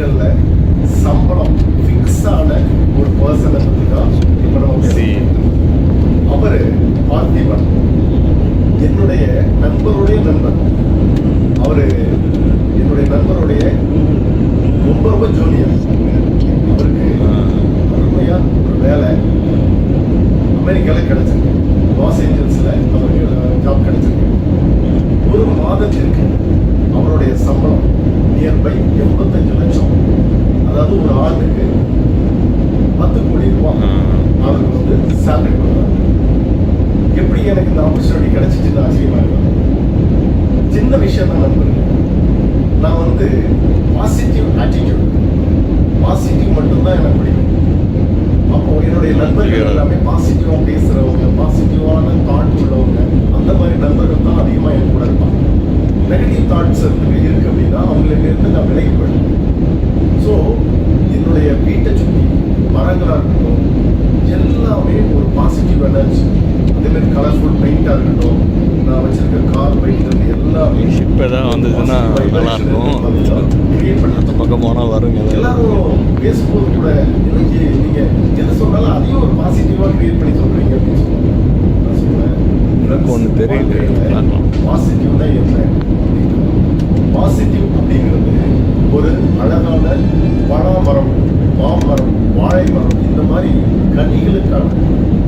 கம்பெனிகளில் சம்பளம் ஃபிக்ஸான ஒரு பர்சனை பற்றி தான் இப்போ நம்ம அவர் பார்த்திபன், என்னுடைய நண்பருடைய நண்பர். அவர் என்னுடைய நண்பருடைய ரொம்ப ரொம்ப ஜூனியர். அவருக்கு அருமையாக ஒரு வேலை அமெரிக்காவில் கிடைச்சிருக்கு. லாஸ் ஏஞ்சல்ஸில் அவருக்கு ஜாப் கிடைச்சிருக்கு. ஒரு மாதத்திற்கு அவருடைய சம்பளம் நியர்பை 85 லட்சம். அதாவது ஒரு ஆண்டுக்கு 10 கோடி ரூபாய் அவருக்கு வந்து சேலரி கொடுக்குறாங்க. எப்படி எனக்கு இந்த ஆப்பர்ச்சுனிட்டி கிடைச்சிச்சுன்னு ஆச்சரியமா இருக்கும். சின்ன விஷயம் தான் நண்பர்கள். நான் வந்து பாசிட்டிவ் ஆட்டிடியூட், பாசிட்டிவ் மட்டும்தான் எனக்கு பிடிக்கும். அப்போ என்னுடைய நண்பர்கள் எல்லாமே பாசிட்டிவா பேசுறவங்க, பாசிட்டிவான தாட் உள்ளவங்க, அந்த மாதிரி நண்பர்கள் தான் அதிகமாக என் கூட இருப்பாங்க. நெகட்டிவ் தாட்ஸ் இருக்கு அப்படின்னா அவங்களுக்கு இருந்து நான் விலகி போயிடுவேன். ஸோ என்னுடைய வீட்டை சுற்றி மரங்களாக இருக்கட்டும், எல்லாமே ஒரு பாசிட்டிவ் எனர்ஜி. அதேமாதிரி கலர்ஃபுல் பெயிண்டாக இருக்கட்டும், நான் வச்சிருக்க கார் பெயிண்ட் எல்லாமே இப்போ தான் வந்ததுன்னா நல்லா இருக்கும். கிரியேட் பண்ணி அந்த பக்கம் போனால் வருங்க. எல்லாரும் பேசும்போது கூட எனக்கு நீங்கள் எது சொன்னாலும் அதையும் ஒரு பாசிட்டிவாக கிரியேட் பண்ணி சொல்கிறீங்க அப்படின்னு சொல்லுவாங்க. நான் சொல்லுவேன், எனக்கு ஒன்று தெரியல. பாசிட்டிவ்னா என்ன? பாசிட்டிவ் அப்படிங்கிறது ஒரு அழகான பலாமரம், மாமரம், வாழை மரம், இந்த மாதிரி கனிகளுக்கான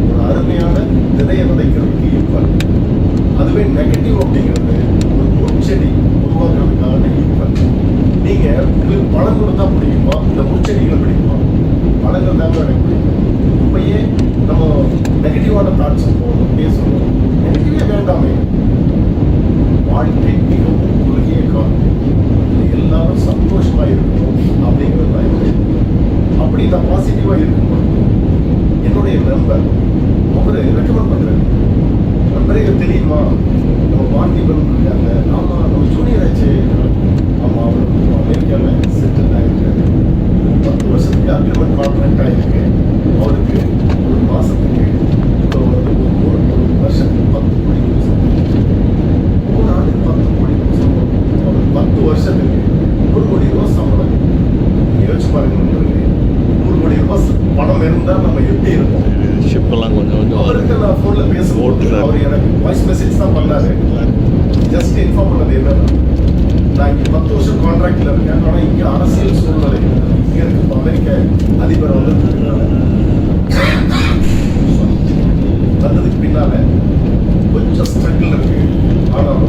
ஒரு அருமையான விதையை விதைக்கிறதுக்கு ஈக்குவல். அதுவே நெகட்டிவ் அப்படிங்கிறது ஒரு முச்செடி உருவாக்குறதுக்கான ஈக்குவல். நீங்கள் உங்களுக்கு பழம் கொடுத்தா பிடிக்குமா, இந்த முச்செடிகளை பிடிக்குமா? பழங்கள் தாங்க எனக்கு பிடிக்கும். இப்பயே நம்ம நெகட்டிவான தாட்ஸ் போகணும், பேசணும். நெகட்டிவே வேண்டாமே. வாழ்க்கை மிகவும் குறுகிய காலம், எல்லாரும் சந்தோஷமா இருக்கணும் அப்படிங்கிறது தான் என்னுடைய. அப்படி நான் பாசிட்டிவா இருக்கும்போது என்னுடைய நண்பர் அவரு ரெக்கமெண்ட் பண்றாரு, நண்பரே தெரியுமா நம்ம பார்த்திபன் இருக்காங்க. ஆமா, நம்ம ஜூனியர் ஆச்சு. ஆமா, அவர் அமெரிக்காவில் செட்டில் ஆகிருக்காரு. 10 வருஷத்துக்கு அக்ரிமெண்ட் கான்ட்ராக்ட் ஆகிருக்கு. அவருக்கு ஒரு மாசத்துக்கு இப்போ வந்து ஒரு வருஷத்துக்கு 10 கோடி ஒரு ஆண்டுக்கு 10 கோடி சம்பளம். அவர் 10 வருஷத்துக்கு 100 கோடி ரூபாய் சம்பளம். யோசிச்சு பாருங்க நண்பர்களே, 100 கோடி ரூபாய் பணம் இருந்தால் நம்ம எப்படி இருப்போம்? ஷிப்பெல்லாம் கொஞ்சம் கொஞ்சம் அவருக்கு நான் ஃபோனில் பேசும்போது அவர் எனக்கு வாய்ஸ் மெசேஜ் தான் பண்ணாரு. ஜஸ்ட் இன்ஃபார்ம் பண்ணது என்னன்னா, நான் இங்கே 10 வருஷம் கான்ட்ராக்டில் இருக்கேன். ஆனால் இங்கே அரசியல் சூழ்நிலை இங்கே இருக்கு. அமெரிக்க அதிபர் வந்ததுக்கு பின்னால கொஞ்சம் ஸ்ட்ரகிள் இருக்கு. ஆனால்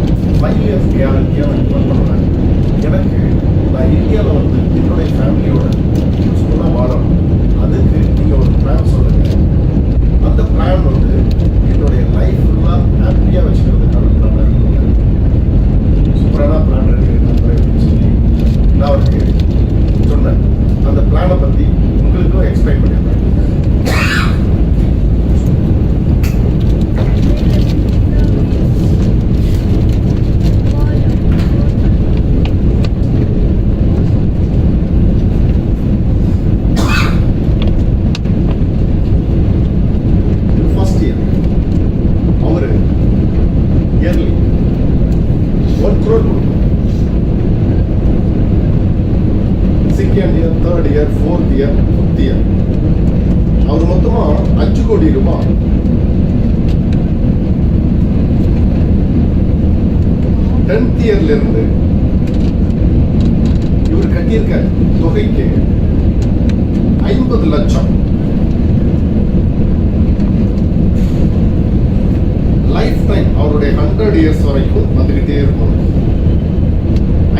5 இயர்ஸ் கேரண்டியாக நான் ஒர்க் பண்ணுறேன். எனக்கு நான் இந்தியாவில் வந்து என்னுடைய ஃபேமிலியோட யூஸ்ஃபுல்லாக வாழணும். அதுக்கு நீங்கள் ஒரு பிளான் சொல்லுங்கள். அந்த பிளான் வந்து என்னுடைய லைஃப் ஃபுல்லாக ஹாப்பியாக வச்சுக்கிறதுக்கான பிளான் இருக்கு. சூப்பரான பிளான் இருக்கு அப்படின்னு சொல்லி நான் அவருக்கு சொன்னேன். அந்த பிளானை பற்றி உங்களுக்கும் எக்ஸ்பிளைன் பண்ணியிருந்தேன். Third year, 4th year, 5th year அவர் மொத்தமா 5 கோடி ரூபாய் 10th இயர்ல இருந்து இவர் கட்டியிருக்க தொகைக்கு 50 லட்சம் லைஃப் டைம் அவருடைய 100 இயர்ஸ் வரைக்கும் வந்துகிட்டே இருக்கும்.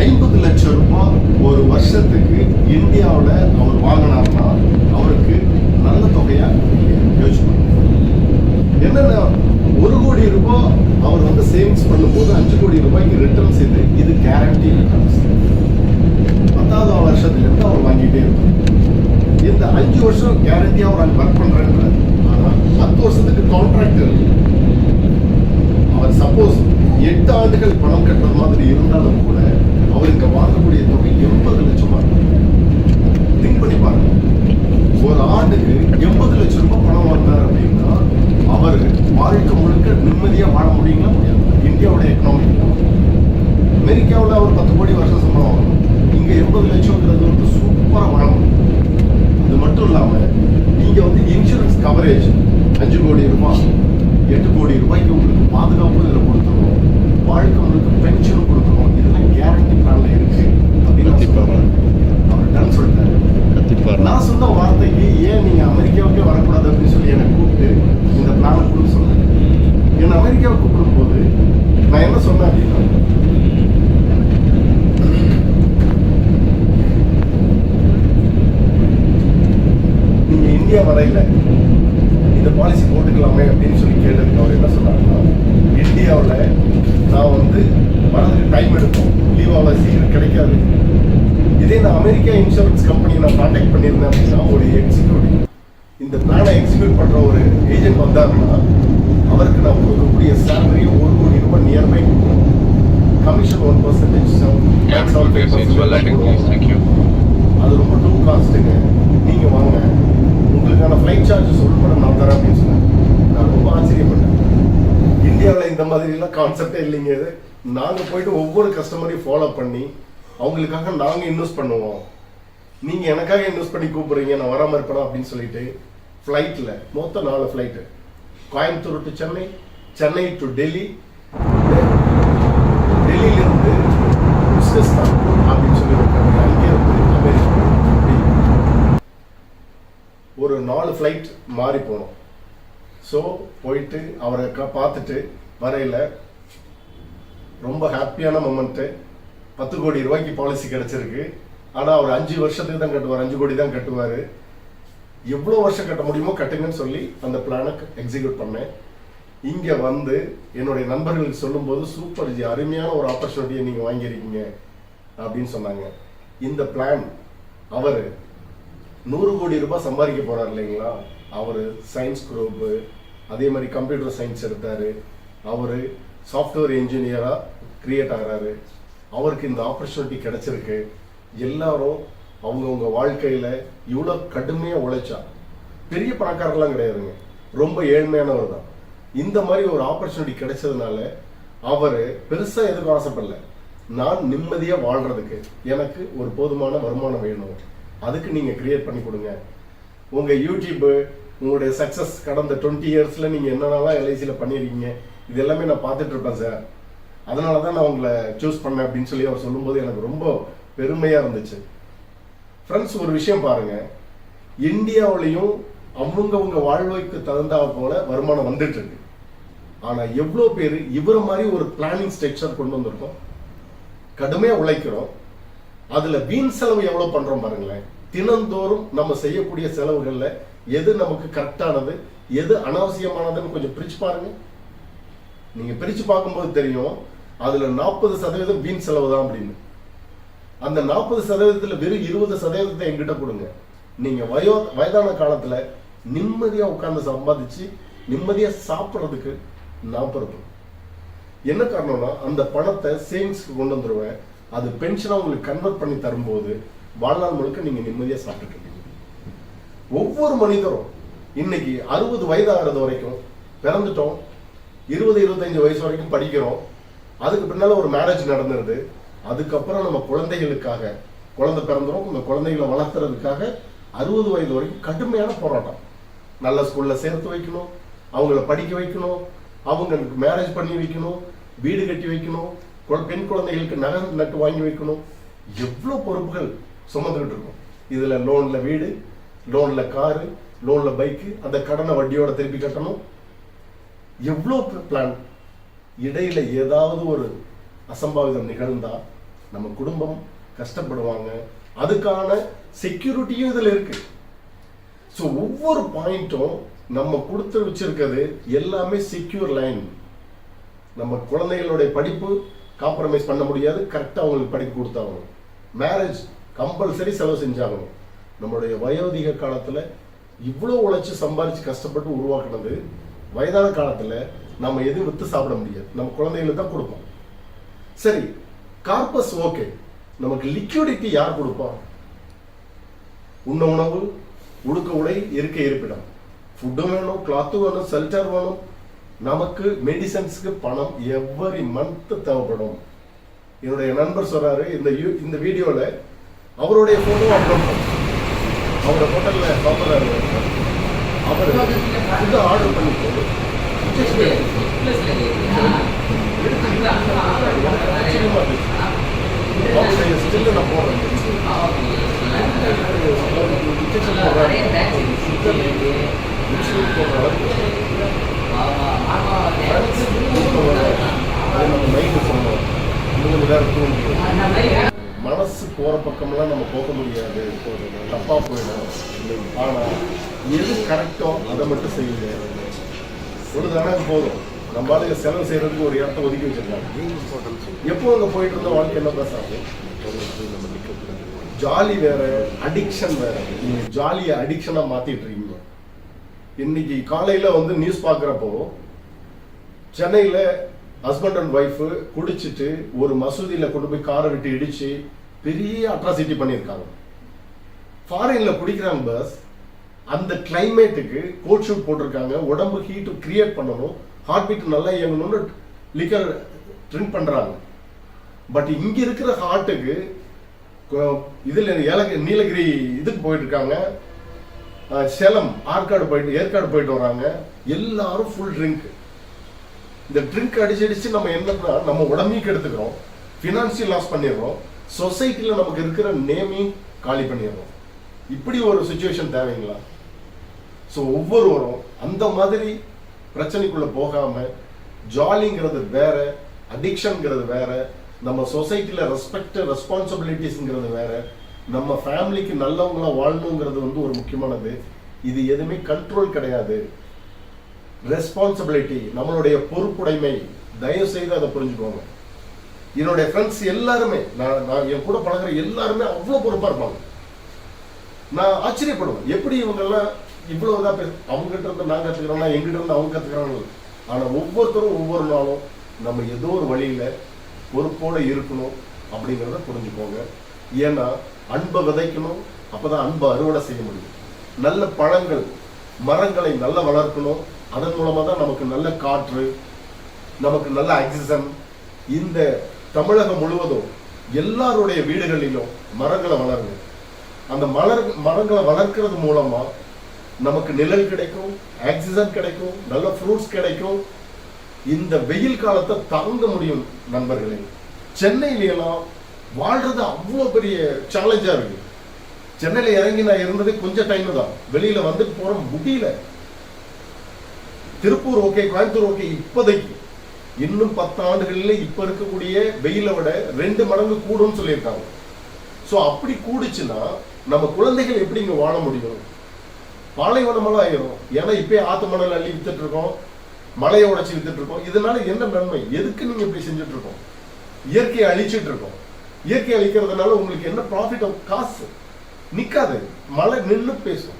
50 லட்சம் ரூபாய் ஒரு வருஷத்துக்கு இந்தியாவில் அவர் வாங்கினார்னா அவருக்கு நல்ல தொகையா யோசிச்சு என்னென்ன 1 கோடி ரூபாய் அவர் வந்து சேவிங்ஸ் பண்ணும்போது 5 கோடி ரூபாய்க்கு ரிட்டர்ன்ஸ் இது. இது கேரண்டி ரிட்டர்ன்ஸ். 10வது வருஷத்துலேருந்து அவர் வாங்கிட்டே இருப்பார். இந்த 5 வருஷம் கேரண்டியாக அவர் ஒர்க் பண்ணுறேன்றார். ஆனால் 10 வருஷத்துக்கு கான்ட்ராக்ட் இருக்கு. அவர் சப்போஸ் 8 ஆண்டுகள் பணம் கட்டுற மாதிரி இருந்தாலும் கூட அவருக்கு வாங்கக்கூடிய தொகை 80 லட்சமா இருக்கும். திங்க் பண்ணி பாருங்க, ஒரு ஆண்டுக்கு 80 லட்சம் ரூபாய் பணம் வாங்கினார் அப்படின்னா அவர் வாழ்க்கை முழுக்க நிம்மதியாக வாழ முடியுங்களா? முடியாது. இந்தியாவோட எக்கனாமிக், அமெரிக்காவில் அவர் 10 கோடி வருஷம் சம்பளம் வாங்கணும். இங்கே 80 லட்சம்ங்கிறது ஒரு ஆவரேஜ் 5 கோடி ரூபாய் 8 கோடி ரூபாய்க்கு உங்களுக்கு பாதுகாப்பு இதில் கொடுத்துருவோம், வாழ்க்கை உங்களுக்கு பென்ஷனும் கொடுத்துருவோம், இதெல்லாம் கேரண்டி பிளான்ல இருக்கு அப்படின்னு அவர் டன் சொல்லிட்டாரு. நான் சொன்ன வார்த்தைக்கு ஏன் நீங்க அமெரிக்காவுக்கே வரக்கூடாது அப்படின்னு சொல்லி என்னை கூப்பிட்டு இந்த பிளானை கொடுக்க சொன்னாங்க. என்னை அமெரிக்காவை கூப்பிடும் போது நான் என்ன சொன்னேன் அப்படின்னா, நீங்க இந்தியா வரையில இந்த பாலிசி போட்டுக்கலாமே அப்படின்னு சொல்லி கேட்டதுக்கு அவர் என்ன சொன்னாங்கன்னா, இந்தியாவில் நான் வரதுக்கு டைம் எடுக்கும், லீவ் அவ்வளோ சீக்கிரம் கிடைக்காது. இதே நான் அமெரிக்கா இன்சூரன்ஸ் கம்பெனியை நான் கான்டாக்ட் பண்ணியிருந்தேன் அப்படின்னா, ஒரு எக்ஸிக்யூட்டிவ் இந்த பிளானை எக்ஸிக்யூட் பண்ணுற ஒரு ஏஜென்ட் வந்தாருன்னா அவருக்கு நான் கொடுக்கக்கூடிய சேலரி 1 கோடி ரூபாய் நியர்பை கொடுப்போம். கமிஷன் 1%, அது ரொம்ப டூ காஸ்ட்டுங்க. நீங்கள் வாங்க, உங்களுக்கான ஃப்ளைட் சார்ஜஸ் உள்பட நான் தரேன் அப்படின்னு சொன்னேன். நான் ரொம்ப ஆச்சரியப்பட்டேன். இந்தியாவில் இந்த மாதிரிலாம் கான்செப்டே இல்லைங்க. இது நாங்கள் போயிட்டு ஒவ்வொரு கஸ்டமரையும் ஃபாலோ பண்ணி அவங்களுக்காக நாங்கள் இன்வெஸ்ட் பண்ணுவோம், நீங்கள் எனக்காக இன்வெஸ்ட் பண்ணி கூப்பிடுறீங்க, நான் வராமல் இருப்பேன் அப்படின்னு சொல்லிட்டு ஃப்ளைட்டில் மொத்தம் 4 flight, Coimbatore to Chennai, Chennai to Delhi, டெல்லியிலிருந்து உஸ்பெகிஸ்தான் அப்படின்னு சொல்லி அங்கே இருந்து அமெரிக்கா, ஒரு 4 ஃப்ளைட் மாறி போனோம். ஸோ போயிட்டு அவரை பார்த்துட்டு வரையில் ரொம்ப ஹாப்பியான மொமெண்ட்டு. 10 கோடி ரூபாய்க்கு பாலிசி கிடைச்சிருக்கு. ஆனால் அவர் 5 வருஷத்துக்கு தான் கட்டுவார், 5 கோடி தான் கட்டுவார். எவ்வளோ வருஷம் கட்ட முடியுமோ கட்டுங்கன்னு சொல்லி அந்த பிளானை எக்ஸிக்யூட் பண்ணேன். இங்கே என்னுடைய நண்பர்களுக்கு சொல்லும்போது, சூப்பர் ஜி, அருமையான ஒரு ஆப்பர்ச்சுனிட்டியை நீங்கள் வாங்கியிருக்கீங்க அப்படின்னு சொன்னாங்க. இந்த பிளான் அவர் 100 கோடி ரூபாய் சம்பாதிக்க போகிறார் இல்லைங்களா. அவர் சயின்ஸ் குரூப்பு, அதே மாதிரி கம்ப்யூட்டர் சயின்ஸ் எடுத்தார், அவர் சாஃப்ட்வேர் இன்ஜினியராக கிரியேட் ஆகிறாரு. அவருக்கு இந்த ஆப்பர்ச்சுனிட்டி கிடைச்சிருக்கு. எல்லாரும் அவங்கவுங்க வாழ்க்கையில் இவ்வளோ கடுமையாக உழைச்சா, பெரிய பணக்காரர்லாம் கிடையாதுங்க, ரொம்ப ஏழ்மையானவர் தான். இந்த மாதிரி ஒரு ஆப்பர்ச்சுனிட்டி கிடைச்சதுனால அவர் பெருசாக எதுக்கும் ஆசைப்படல. நான் நிம்மதியாக வாழ்கிறதுக்கு எனக்கு ஒரு போதுமான வருமானம் வேணும், அதுக்கு நீங்கள் கிரியேட் பண்ணி கொடுங்க. உங்கள் யூடியூப்பு, உங்களுடைய சக்ஸஸ் கடந்த 20 இயர்ஸில் நீங்கள் என்னென்னலாம் எல்ஐசியில் பண்ணியிருக்கீங்க, இது எல்லாமே நான் பார்த்துட்டு இருப்பேன் சார், அதனால தான் நான் உங்களை சூஸ் பண்ணேன் அப்படின்னு சொல்லி அவர் சொல்லும்போது எனக்கு ரொம்ப பெருமையாக இருந்துச்சு. ஃப்ரெண்ட்ஸ், ஒரு விஷயம் பாருங்கள், இந்தியாவிலையும் அவங்கவுங்க வாழ்வைக்கு தகுந்தா போல வருமானம் வந்துட்டு இருக்கு. ஆனால் எவ்வளோ பேர் இவரை மாதிரி ஒரு பிளானிங் ஸ்ட்ரக்சர் கொண்டு வந்திருக்கோம், கடுமையாக உழைக்கிறோம், அதில் வீண் செலவு எவ்வளோ பண்ணுறோம் பாருங்களேன். தினந்தோறும் நம்ம செய்யக்கூடிய செலவுகளில் எது நமக்கு கரெக்டானது, எது அனாவசியமானதுன்னு கொஞ்சம் பிரித்து பாருங்க. நீங்கள் பிரித்து பார்க்கும்போது தெரியும், அதில் 40% வீண் செலவு தான் அப்படின்னு. அந்த 40%ல் வெறும் 20% என்கிட்ட கொடுங்க. நீங்கள் வயதான காலத்தில் நிம்மதியாக உட்கார்ந்து சம்பாதிச்சு நிம்மதியாக சாப்பிட்றதுக்கு நான் பொறுப்பு. என்ன காரணம்னா, அந்த பணத்தை சேவிங்ஸ்க்கு கொண்டு வந்துடுவேன், அது பென்ஷனாக உங்களுக்கு கன்வெர்ட் பண்ணி தரும்போது வாழ்நாள் முழுக்க நீங்கள் நிம்மதியாக சாப்பிட்டுருக்கீங்க. ஒவ்வொரு மனிதரும் இன்னைக்கு 60 வயது ஆகிறது வரைக்கும் பிறந்துட்டோம், 20-25 வயசு வரைக்கும் படிக்கிறோம், அதுக்கு பின்னால் ஒரு மேரேஜ் நடந்துருது, அதுக்கப்புறம் நம்ம குழந்தைகளுக்காக குழந்தை பிறந்துடும், இந்த குழந்தைகளை வளர்த்துறதுக்காக 60 வயது வரைக்கும் கடுமையான போராட்டம். நல்ல ஸ்கூலில் சேர்த்து வைக்கணும், அவங்கள படிக்க வைக்கணும், அவங்களுக்கு மேரேஜ் பண்ணி வைக்கணும், வீடு கட்டி வைக்கணும், பெண் குழந்தைகளுக்கு நகை நட்டு வாங்கி வைக்கணும். எவ்வளோ பொறுப்புகள் சுமந்துக்கிட்டு இருக்கும். இதில் லோனில் வீடு, லோனில் காரு, லோனில் பைக்கு, அந்த கடனை வட்டியோட திருப்பி கட்டணும். எவ்வளோ பிளான். இடையில ஏதாவது ஒரு அசம்பாவிதம் நிகழ்ந்தா நம்ம குடும்பம் கஷ்டப்படுவாங்க. அதுக்கான செக்யூரிட்டியும் இதில் இருக்கு. ஸோ ஒவ்வொரு பாயிண்ட்டும் நம்ம கொடுத்து வச்சிருக்கிறது எல்லாமே செக்யூர் லைன். நம்ம குழந்தைகளுடைய படிப்பு காம்ப்ரமைஸ் பண்ண முடியாது, கரெக்டாக அவங்களுக்கு படிப்பு கொடுத்தாகணும். மேரேஜ் கம்பல்சரி செலவு செஞ்சாகணும். நம்மளுடைய வயோதிக காலத்தில் இவ்வளோ உழைச்சி சம்பாதிச்சு கஷ்டப்பட்டு உருவாக்குனது, வயதான காலத்தில் நம்ம எதுவும் விற்று சாப்பிட முடியாது, நம்ம குழந்தைகளுக்கு தான் கொடுப்போம். சரி, கார்பஸ் ஓகே, நமக்கு லிக்விடிட்டி யார் கொடுப்பா? உண்ண உணவு, உடுக்க உடை, இருக்க இருப்பிடம், ஃபுட்டும் வேணும், கிளாத்தும் வேணும், ஷெல்டர் வேணும். நமக்கு மெடிசன்ஸுக்கு பணம் எவ்வரி மந்த் தேவைப்படும். என்னுடைய நண்பர் சொல்றாரு, இந்த வீடியோவில் அவருடைய ஃபோட்டோ அப்லோட் பண்ணும், அவரோட ஹோட்டலில் சாப்பிட்றாரு, அவர் ஃபுட்டு ஆர்டர் பண்ணிட்டு ஸ்டில் நான் போடுறேன் இன்ஜெக்ஷன் போடுற நம்ம நைட்டு சொன்னோம் 3 நேரம் தூங்கி மனசு போகிற பக்கம்லாம் நம்ம போக முடியாது, தப்பாக போயிடும். ஆனால் எது கரெக்டோ அதை மட்டும் செய்யுங்க. ஒரு தடவை போதும். நம்ம அதுக்கு செலவு செய்யறதுக்கு ஒரு இடத்த ஒதுக்கி வச்சிருக்காங்க. எப்போ அங்கே போயிட்டு இருந்த வாழ்க்கை என்ன பேசாது? ஜாலி வேற, அடிக்ஷன் வேற. நீங்க ஜாலியை அடிக்ஷனா மாத்திட்டு இருக்கீங்க. இன்னைக்கு காலையில வந்து நியூஸ் பார்க்குறப்போ சென்னையில ஹஸ்பண்ட் அண்ட் ஒய்ஃபு குடிச்சிட்டு ஒரு மசூதியில கொண்டு போய் காரை விட்டு இடிச்சு பெரிய அட்ராசிட்டி பண்ணியிருக்காங்க. ஃபாரின்ல குடிக்கிறாங்க பஸ். அந்த கிளைமேட்டுக்கு கோட் ஷூட் போட்டிருக்காங்க. உடம்பு ஹீட் கிரியேட் பண்ணணும், ஹார்ட் பீட் நல்லா இயங்கணும்னு லிக்கர் ட்ரிங்க் பண்றாங்க. பட் இங்க இருக்கிற ஹார்ட்டுக்கு இதுல நீலகிரி இதுக்கு போயிட்டு இருக்காங்க, சேலம் ஏற்காடு போயிட்டு வராங்க. எல்லாரும் ஃபுல் ட்ரிங்க். இந்த ட்ரிங்க் அடிச்சு நம்ம என்னன்னா நம்ம உடம்பையும் கெடுத்துக்கிறோம், ஃபினான்சியல் லாஸ் பண்ணிடுறோம், சொசைட்டில நமக்கு இருக்கிற நேமையும் காலி பண்ணிடுறோம். இப்படி ஒரு சுச்சுவேஷன் தேவைங்களா? ஸோ ஒவ்வொருவரும் அந்த மாதிரி பிரச்சனைக்குள்ள போகாம ஜாலிங்கிறது வேற, அடிக்ஷன்ங்கிறது வேற, நம்ம சொசைட்டில ரெஸ்பான்சிபிலிட்டிஸ்ங்கிறது வேற, நம்ம ஃபேமிலிக்கு நல்லவங்களா வாழணுங்கிறது வந்து ஒரு முக்கியமானது. இது எதுவுமே கண்ட்ரோல் கிடையாது, ரெஸ்பான்சிபிலிட்டி, நம்மளுடைய பொறுப்புடைமை. தயவு செய்து அதை புரிஞ்சுக்கோங்க. என்னுடைய ஃப்ரெண்ட்ஸ் எல்லாருமே, நான் என் கூட பழகிற எல்லாருமே அவ்வளோ பொறுப்பா இருப்பாங்க. நான் ஆச்சரியப்படுவேன், எப்படி இவங்கெல்லாம் இவ்வளவுதான் அவங்ககிட்ட இருந்து நான் கத்துக்கிறோம்னா எங்கிட்ட இருந்து அவங்க கத்துக்கிறாங்க. ஆனா ஒவ்வொருத்தரும் ஒவ்வொரு நாளும் நம்ம ஏதோ ஒரு வழியில பொறுப்போட இருக்கணும் அப்படிங்கிறத புரிஞ்சுக்கோங்க. ஏன்னா அன்பை விதைக்கணும், அப்பதான் அன்பை அறுவடை செய்ய முடியும். நல்ல பழங்கள், மரங்களை நல்லா வளர்க்கணும். அதன் மூலமா தான் நமக்கு நல்ல காற்று, நமக்கு நல்ல ஆக்சிஜன். இந்த தமிழகம் முழுவதும் எல்லாருடைய வீடுகளிலும் மரங்களை வளருங்க. அந்த மரங்களை வளர்க்கிறது மூலமா நமக்கு நிழல் கிடைக்கும், ஆக்சிஜன் கிடைக்கும், நல்ல ஃப்ரூட்ஸ் கிடைக்கும். இந்த வெயில் காலத்தை தாங்க முடியும் நண்பர்களே. சென்னையிலாம் வாழ்றது அவ்வளோ பெரிய சேலஞ்சா இருக்கு. சென்னையில இறங்கி நான் இருந்தது கொஞ்சம் டைம் தான், வெளியில வந்துட்டு போற முடியல. Tiruppur okay, Coimbatore okay. இப்போதைக்கு இன்னும் 10 ஆண்டுகளில் இப்ப இருக்கக்கூடிய வெயிலை விட 2 மடங்கு கூடும் சொல்லியிருக்காங்க. ஸோ அப்படி கூடுச்சுன்னா நம்ம குழந்தைகள் எப்படி இங்க வாழ முடியும்? பாலைவனமெல்லாம் ஆயிரும். ஏன்னா இப்பயே ஆத்து மணல் அள்ளி வித்துட்டு இருக்கோம், மலையை உடைச்சி வித்துட்டு இருக்கோம். இதனால என்ன நன்மை? எதுக்கு நீங்க இப்படி செஞ்சுட்டு இருக்கோம்? இயற்கையை அழிச்சிட்டு இருக்கோம். இயற்கை அழிக்கிறதுனால உங்களுக்கு என்ன ப்ராஃபிட்? காசு நிக்காது, மழை நின்று பேசும்.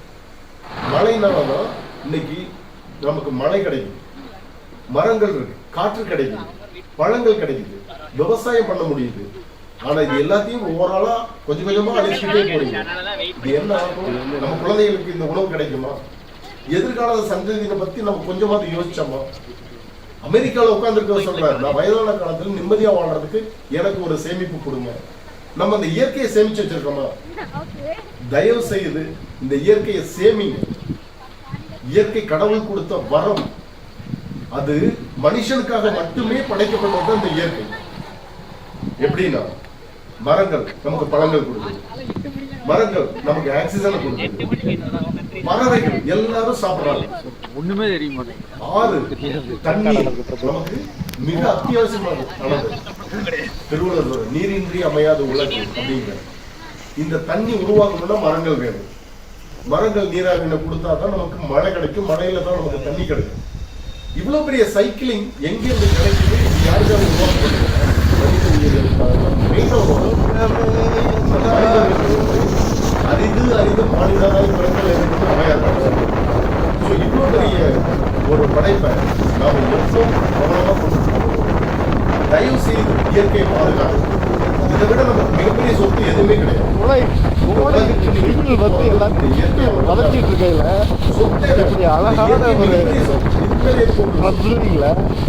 மழைனாலதான் இன்னைக்கு நமக்கு மழை கிடைக்குது, மரங்கள் இருக்கு, காற்று கிடைக்குது, பழங்கள் கிடைக்குது, விவசாயம் பண்ண முடியுது. ஆனா இது எல்லாத்தையும் ஓவராலா கொஞ்சம் கொஞ்சமா அழிச்சுக்கிட்டே போறீங்க. இது என்ன ஆகும்? நம்ம குழந்தைகளுக்கு இந்த உணவு கிடைக்குமா? எதிர்கால சந்ததியை பத்தி நம்ம கொஞ்சமாவது யோசிச்சோமா? அமெரிக்கால உட்கார்ந்துருக்க சொல்றாரு, நான் வயதான காலத்துல நிம்மதியா வாழ்றதுக்கு எனக்கு ஒரு சேமிப்பு கொடுங்க. நம்ம அந்த இயற்கையை சேமிச்சு வச்சிருக்கோமா? தயவு செய்து இந்த இயற்கையை சேமிங்க. இயற்கை கடவுள் கொடுத்த வரம். அது மனுஷனுக்காக மட்டுமே படைக்கப்பட்டது அந்த இயற்கை. எப்படின்னா மரங்கள் நமக்கு பழங்கள் கொடுக்குது, மரங்கள் நமக்கு ஆக்சிஜனை கொடுக்குது, பறவைகள் எல்லாரும் சாப்பிடுறாங்க. ஒண்ணுமே தெரிய மாட்டேங்குது. ஆறு, தண்ணீர் நமக்கு மிக அத்தியாவசியமானது. திருவள்ளுவர் நீரின்றி அமையாத உலகம் அப்படிங்கிற இந்த தண்ணி உருவாக்கணும்னா மரங்கள் வேணும். மரங்கள் நீராவினை கொடுத்தாதான் நமக்கு மழை கிடைக்கும், மழையில தான் நமக்கு தண்ணி கிடைக்கும். இவ்வளவு பெரிய சைக்கிளிங் எங்கிருந்து கிடைக்குது? யாருக்காக உருவாக்க அரிது மாநிலராய் பிறக்கலை அமையாது. இவ்வளவு பெரிய ஒரு படைப்பை நாம எப்பவும் கவனமா கொண்டு தயவு செய்து இயற்கையை பாதுகாக்கும். இதை விட நமக்கு மிகப்பெரிய சொத்து எதுவுமே கிடையாது. வளர்ச்சிட்டு இருக்கையில சொத்தை அழகான ஒரு